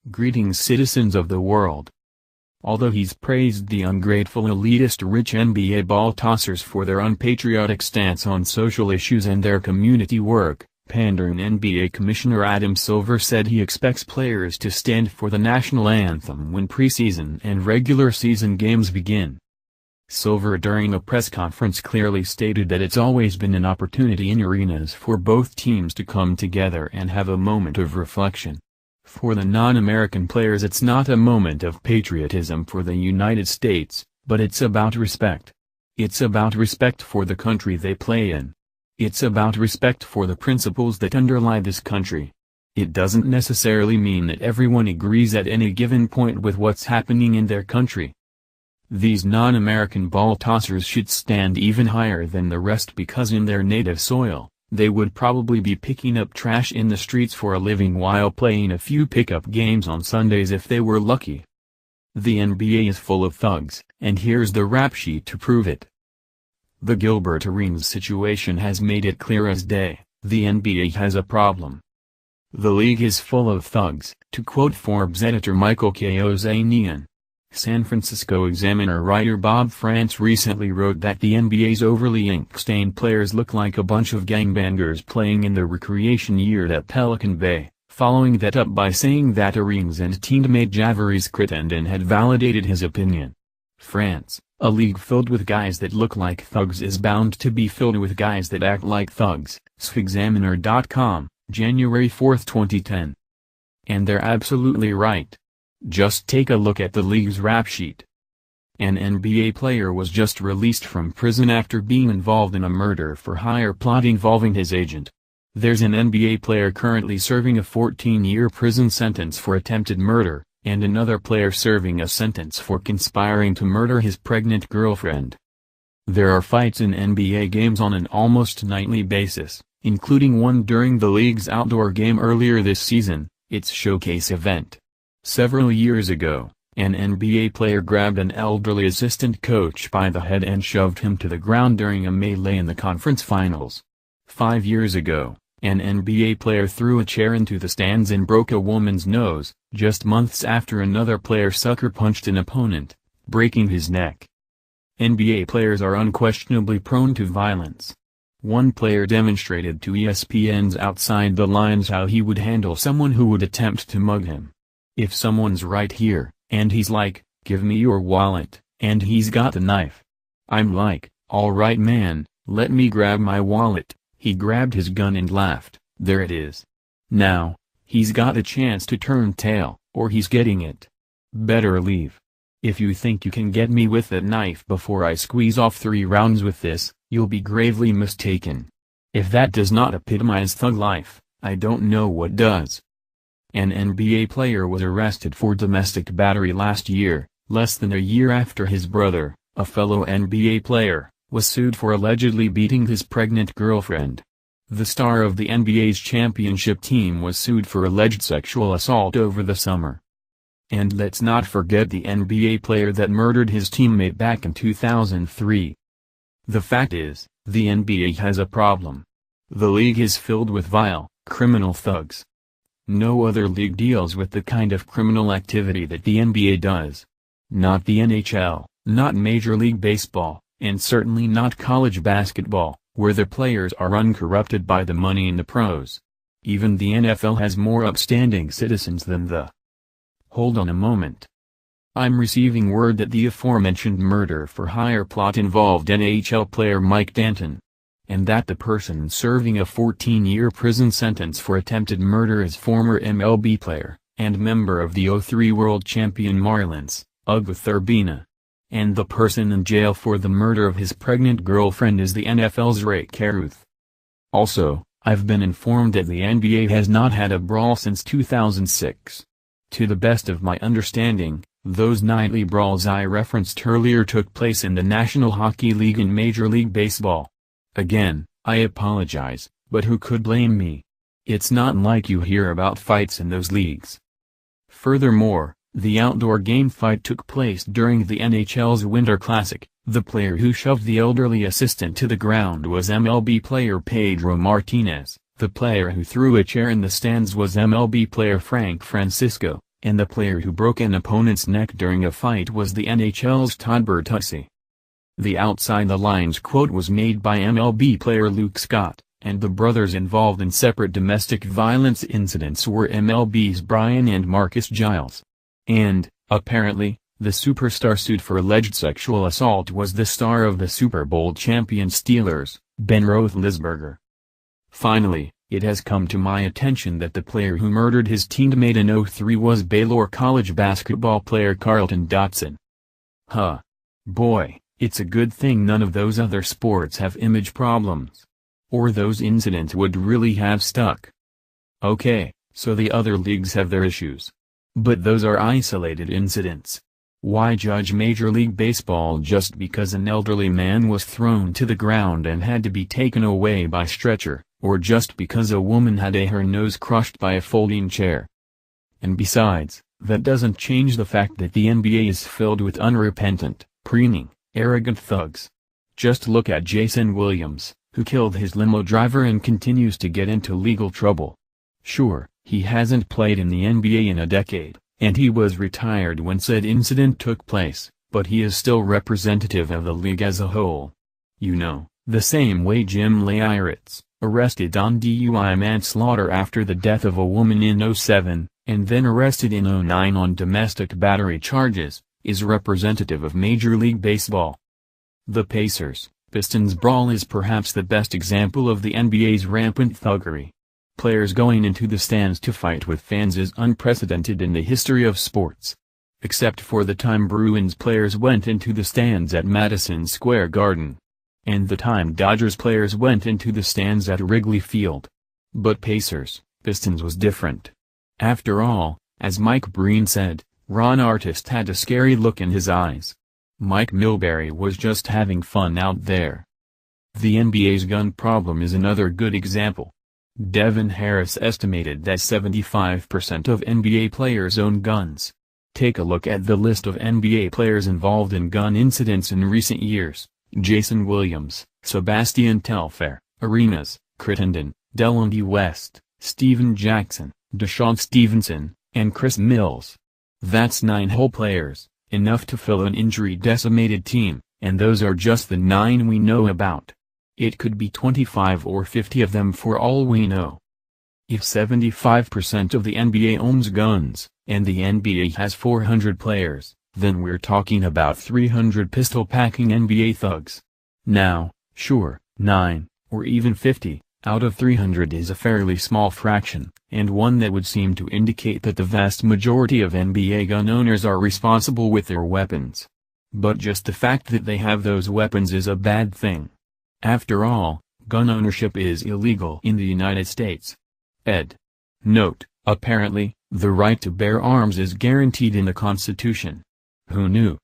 Greetings, citizens of the world. Although he's praised the ungrateful, elitist, rich NBA ball tossers for their unpatriotic stance on social issues and their community work, pandering NBA Commissioner Adam Silver said he expects players to stand for the national anthem when preseason and regular season games begin. Silver during a press conference clearly stated that it's always been an opportunity in arenas for both teams to come together and have a moment of reflection. For the non-American players, it's not a moment of patriotism for the United States, but it's about respect. It's about respect for the country they play in. It's about respect for the principles that underlie this country. It doesn't necessarily mean that everyone agrees at any given point with what's happening in their country. These non-American ball tossers should stand even higher than the rest because in their native soil, they would probably be picking up trash in the streets for a living while playing a few pickup games on Sundays if they were lucky. The NBA is full of thugs, and here's the rap sheet to prove it. The Gilbert Arenas situation has made it clear as day, the NBA has a problem. The league is full of thugs, to quote Forbes editor Michael Kozanian. San Francisco Examiner writer Bob France recently wrote that the NBA's overly ink-stained players look like a bunch of gangbangers playing in the recreation yard at Pelican Bay, following that up by saying that Arenas and teammate Javaris Crittenden had validated his opinion. France, a league filled with guys that look like thugs is bound to be filled with guys that act like thugs, Examiner.com, January 4, 2010. And they're absolutely right. Just take a look at the league's rap sheet. An NBA player was just released from prison after being involved in a murder-for-hire plot involving his agent. There's an NBA player currently serving a 14-year prison sentence for attempted murder, and another player serving a sentence for conspiring to murder his pregnant girlfriend. There are fights in NBA games on an almost nightly basis, including one during the league's outdoor game earlier this season, its showcase event. Several years ago, an NBA player grabbed an elderly assistant coach by the head and shoved him to the ground during a melee in the conference finals. 5 years ago, an NBA player threw a chair into the stands and broke a woman's nose, just months after another player sucker punched an opponent, breaking his neck. NBA players are unquestionably prone to violence. One player demonstrated to ESPN's Outside the Lines how he would handle someone who would attempt to mug him. If someone's right here, and he's like, "Give me your wallet," and he's got a knife. I'm like, "All right man, let me grab my wallet." He grabbed his gun and laughed, "There it is." Now, he's got a chance to turn tail, or he's getting it. Better leave. If you think you can get me with that knife before I squeeze off 3 rounds with this, you'll be gravely mistaken. If that does not epitomize thug life, I don't know what does. An NBA player was arrested for domestic battery last year, less than a year after his brother, a fellow NBA player, was sued for allegedly beating his pregnant girlfriend. The star of the NBA's championship team was sued for alleged sexual assault over the summer. And let's not forget the NBA player that murdered his teammate back in 2003. The fact is, the NBA has a problem. The league is filled with vile, criminal thugs. No other league deals with the kind of criminal activity that the NBA does. Not the NHL, not Major League Baseball, and certainly not college basketball, where the players are uncorrupted by the money in the pros. Even the NFL has more upstanding citizens than the. Hold on a moment. I'm receiving word that the aforementioned murder-for-hire plot involved NHL player Mike Danton. And that the person serving a 14-year prison sentence for attempted murder is former MLB player, and member of the '03 world champion Marlins, Ugueth Urbina. And the person in jail for the murder of his pregnant girlfriend is the NFL's Ray Caruth. Also, I've been informed that the NBA has not had a brawl since 2006. To the best of my understanding, those nightly brawls I referenced earlier took place in the National Hockey League and Major League Baseball. Again, I apologize, but who could blame me? It's not like you hear about fights in those leagues. Furthermore, the outdoor game fight took place during the NHL's Winter Classic. The player who shoved the elderly assistant to the ground was MLB player Pedro Martinez. The player who threw a chair in the stands was MLB player Frank Francisco, and the player who broke an opponent's neck during a fight was the NHL's Todd Bertuzzi. The outside the lines quote was made by MLB player Luke Scott, and the brothers involved in separate domestic violence incidents were MLB's Brian and Marcus Giles. And, apparently, the superstar sued for alleged sexual assault was the star of the Super Bowl champion Steelers, Ben Roethlisberger. Finally, it has come to my attention that the player who murdered his teammate in '03 was Baylor College basketball player Carlton Dotson. Huh. Boy, it's a good thing none of those other sports have image problems. Or those incidents would really have stuck. Okay, so the other leagues have their issues. But those are isolated incidents. Why judge Major League Baseball just because an elderly man was thrown to the ground and had to be taken away by stretcher, or just because a woman had her nose crushed by a folding chair? And besides, that doesn't change the fact that the NBA is filled with unrepentant, preening, arrogant thugs. Just look at Jason Williams, who killed his limo driver and continues to get into legal trouble. Sure, he hasn't played in the NBA in a decade, and he was retired when said incident took place, but he is still representative of the league as a whole. You know, the same way Jim Leyritz, arrested on DUI manslaughter after the death of a woman in '07, and then arrested in '09 on domestic battery charges, is representative of Major League Baseball. The Pacers-Pistons brawl is perhaps the best example of the NBA's rampant thuggery. Players going into the stands to fight with fans is unprecedented in the history of sports. Except for the time Bruins players went into the stands at Madison Square Garden. And the time Dodgers players went into the stands at Wrigley Field. But Pacers-Pistons was different. After all, as Mike Breen said, Ron Artest had a scary look in his eyes. Mike Milbury was just having fun out there. The NBA's gun problem is another good example. Devin Harris estimated that 75% of NBA players own guns. Take a look at the list of NBA players involved in gun incidents in recent years: Jason Williams, Sebastian Telfair, Arenas, Crittenden, Delonte West, Steven Jackson, Deshaun Stevenson, and Chris Mills. That's 9 whole players, enough to fill an injury-decimated team, and those are just the 9 we know about. It could be 25 or 50 of them for all we know. If 75% of the NBA owns guns, and the NBA has 400 players, then we're talking about 300 pistol-packing NBA thugs. Now, sure, 9, or even 50, out of 300 is a fairly small fraction, and one that would seem to indicate that the vast majority of NBA gun owners are responsible with their weapons. But just the fact that they have those weapons is a bad thing. After all, gun ownership is illegal in the United States. Ed. Note, apparently, the right to bear arms is guaranteed in the Constitution. Who knew?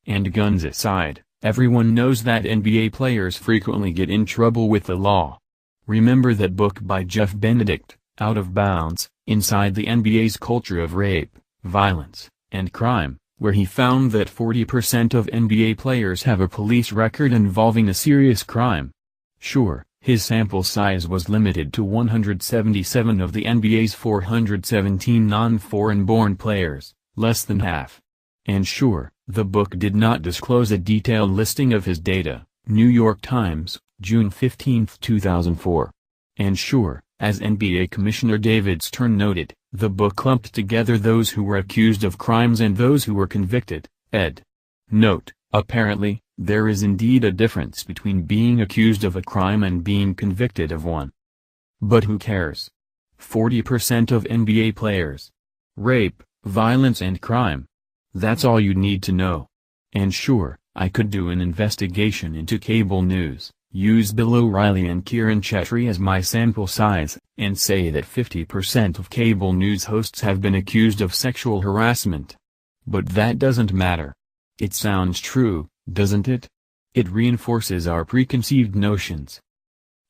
And guns aside, everyone knows that NBA players frequently get in trouble with the law. Remember that book by Jeff Benedict, Out of Bounds, Inside the NBA's Culture of Rape, Violence, and Crime, where he found that 40% of NBA players have a police record involving a serious crime. Sure, his sample size was limited to 177 of the NBA's 417 non-foreign-born players, less than half. And sure, the book did not disclose a detailed listing of his data. New York Times, June 15, 2004. And sure, as NBA Commissioner David Stern noted, the book lumped together those who were accused of crimes and those who were convicted. Ed. Note, apparently, there is indeed a difference between being accused of a crime and being convicted of one. But who cares? 40% of NBA players. Rape, violence and crime. That's all you need to know. And sure, I could do an investigation into cable news, use Bill O'Reilly and Kieran Chetry as my sample size, and say that 50% of cable news hosts have been accused of sexual harassment. But that doesn't matter. It sounds true, doesn't it? It reinforces our preconceived notions.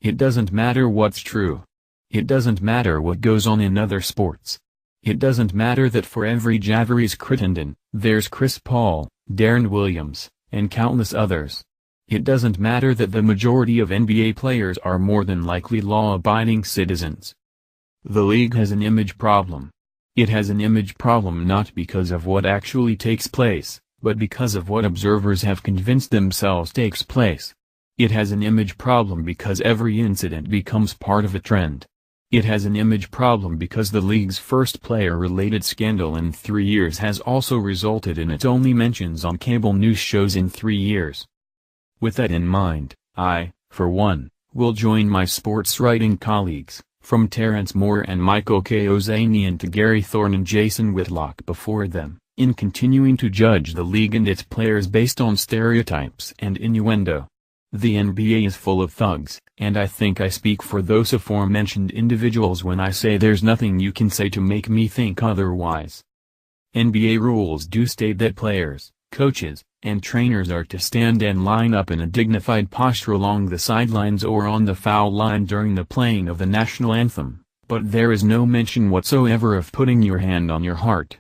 It doesn't matter what's true. It doesn't matter what goes on in other sports. It doesn't matter that for every Javier Crittenden, there's Chris Paul, Darren Williams, and countless others. It doesn't matter that the majority of NBA players are more than likely law-abiding citizens. The league has an image problem. It has an image problem not because of what actually takes place, but because of what observers have convinced themselves takes place. It has an image problem because every incident becomes part of a trend. It has an image problem because the league's first player-related scandal in 3 years has also resulted in its only mentions on cable news shows in 3 years. With that in mind, I, for one, will join my sports writing colleagues, from Terrence Moore and Michael K. Ozanian to Gary Thorne and Jason Whitlock before them, in continuing to judge the league and its players based on stereotypes and innuendo. The NBA is full of thugs, and I think I speak for those aforementioned individuals when I say there's nothing you can say to make me think otherwise. NBA rules do state that players, coaches, and trainers are to stand and line up in a dignified posture along the sidelines or on the foul line during the playing of the national anthem, but there is no mention whatsoever of putting your hand on your heart.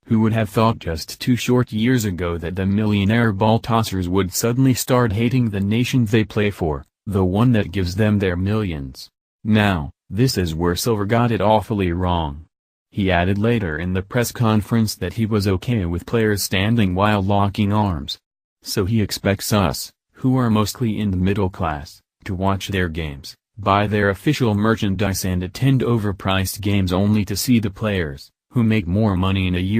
Who would have thought just 2 short years ago that the millionaire ball tossers would suddenly start hating the nation they play for, the one that gives them their millions? Now, this is where Silver got it awfully wrong. He added later in the press conference that he was okay with players standing while locking arms. So he expects us, who are mostly in the middle class, to watch their games, buy their official merchandise and attend overpriced games only to see the players, who make more money in a year